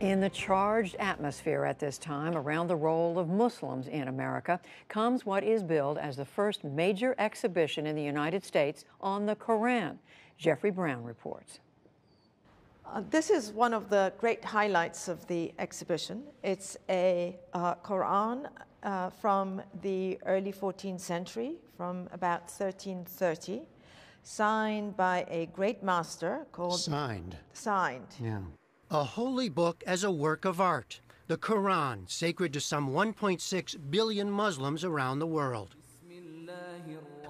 In the charged atmosphere at this time around the role of Muslims in America comes what is billed as the first major exhibition in the United States on the Quran. Jeffrey Brown reports. This is one of the great highlights of the exhibition. It's a Quran from the early 14th century, from about 1330, signed by a great master called... Signed. Yeah. A holy book as a work of art. The Quran, sacred to some 1.6 billion Muslims around the world.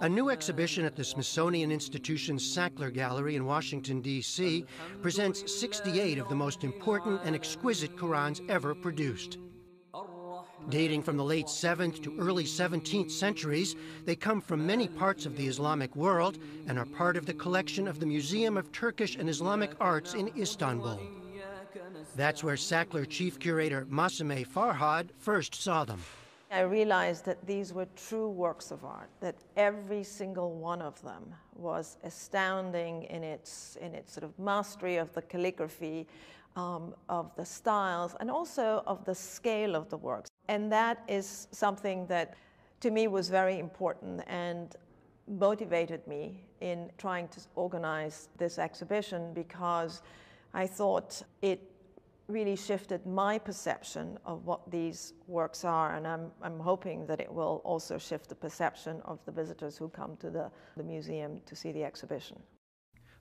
A new exhibition at the Smithsonian Institution's Sackler Gallery in Washington, D.C. presents 68 of the most important and exquisite Qurans ever produced. Dating from the late 7th to early 17th centuries, they come from many parts of the Islamic world and are part of the collection of the Museum of Turkish and Islamic Arts in Istanbul. That's where Sackler chief curator Masime Farhad first saw them. I realized that these were true works of art, that every single one of them was astounding in its sort of mastery of the calligraphy, of the styles, and also of the scale of the works. And that is something that, to me, was very important and motivated me in trying to organize this exhibition, because I thought it really shifted my perception of what these works are, and I'm hoping that it will also shift the perception of the visitors who come to the museum to see the exhibition.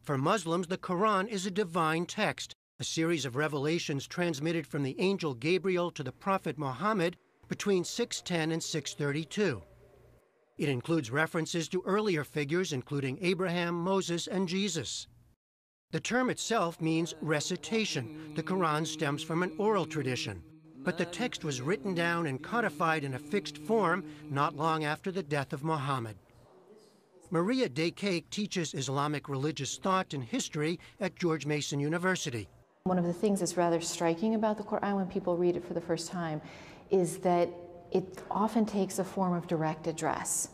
For Muslims, the Quran is a divine text, a series of revelations transmitted from the angel Gabriel to the prophet Muhammad between 610 and 632. It includes references to earlier figures, including Abraham, Moses, and Jesus. The term itself means recitation. The Quran stems from an oral tradition, but the text was written down and codified in a fixed form not long after the death of Muhammad. Maria Dekake teaches Islamic religious thought and history at George Mason University. One of the things that's rather striking about the Quran when people read it for the first time is that it often takes a form of direct address.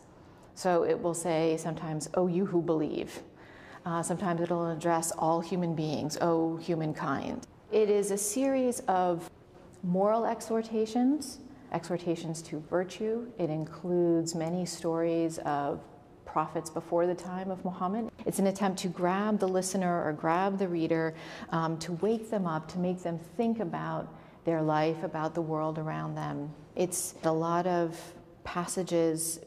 So it will say sometimes, "Oh, you who believe." Sometimes it'll address all human beings, "Oh, humankind." It is a series of moral exhortations, exhortations to virtue. It includes many stories of prophets before the time of Muhammad. It's an attempt to grab the listener or grab the reader, to wake them up, to make them think about their life, about the world around them. It's a lot of passages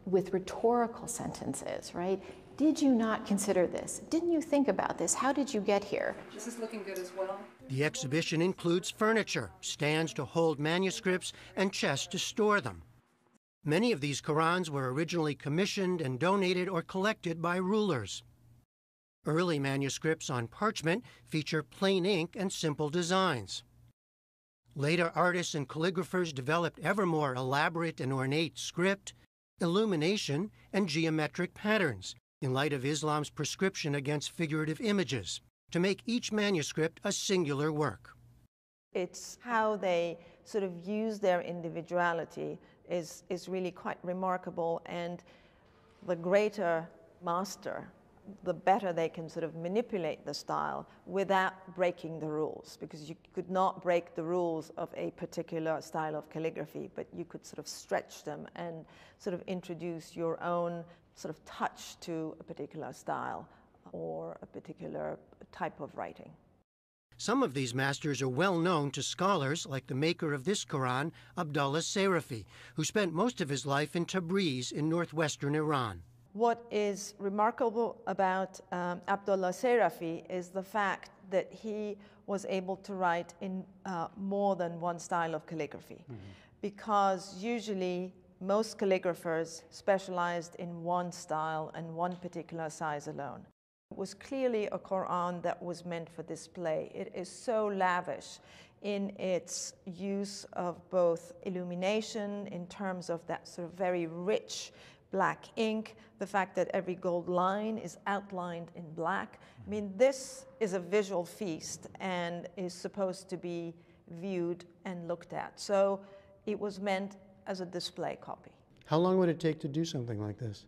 with rhetorical sentences, right? Did you not consider this? Didn't you think about this? How did you get here? This is looking good as well. The exhibition includes furniture, stands to hold manuscripts, and chests to store them. Many of these Qurans were originally commissioned and donated or collected by rulers. Early manuscripts on parchment feature plain ink and simple designs. Later artists and calligraphers developed ever more elaborate and ornate script, illumination, and geometric patterns, in light of Islam's prescription against figurative images, to make each manuscript a singular work. It's how they sort of use their individuality is really quite remarkable, and the greater master, the better they can sort of manipulate the style without breaking the rules, because you could not break the rules of a particular style of calligraphy, but you could sort of stretch them and sort of introduce your own sort of touch to a particular style or a particular type of writing. Some of these masters are well known to scholars, like the maker of this Quran, Abdullah Sarafi, who spent most of his life in Tabriz in northwestern Iran. What is remarkable about Abdullah Sarafi is the fact that he was able to write in more than one style of calligraphy, because usually most calligraphers specialized in one style and one particular size alone. It was clearly a Quran that was meant for display. It is so lavish in its use of both illumination, in terms of that sort of very rich black ink, the fact that every gold line is outlined in black. I mean, this is a visual feast and is supposed to be viewed and looked at. So it was meant as a display copy. How long would it take to do something like this?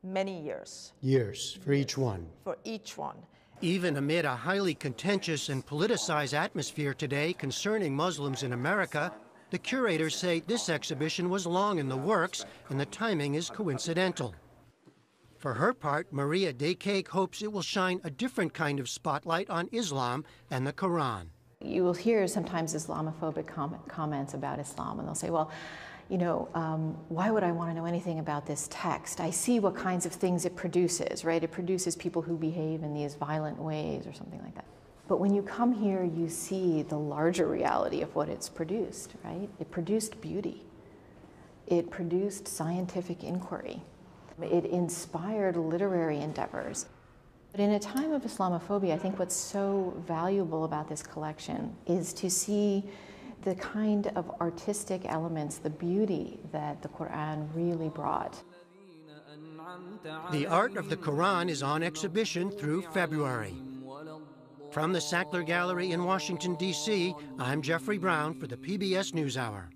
Many years. Years for each one? For each one. Even amid a highly contentious and politicized atmosphere today concerning Muslims in America, the curators say this exhibition was long in the works and the timing is coincidental. For her part, Maria Daycake hopes it will shine a different kind of spotlight on Islam and the Quran. You will hear sometimes Islamophobic comments about Islam, and they'll say, well, you know, why would I want to know anything about this text? I see what kinds of things it produces, right? It produces people who behave in these violent ways or something like that. But when you come here, you see the larger reality of what it's produced, right? It produced beauty. It produced scientific inquiry. It inspired literary endeavors. But in a time of Islamophobia, I think what's so valuable about this collection is to see the kind of artistic elements, the beauty that the Quran really brought. The art of the Quran is on exhibition through February. From the Sackler Gallery in Washington, D.C., I'm Jeffrey Brown for the PBS NewsHour.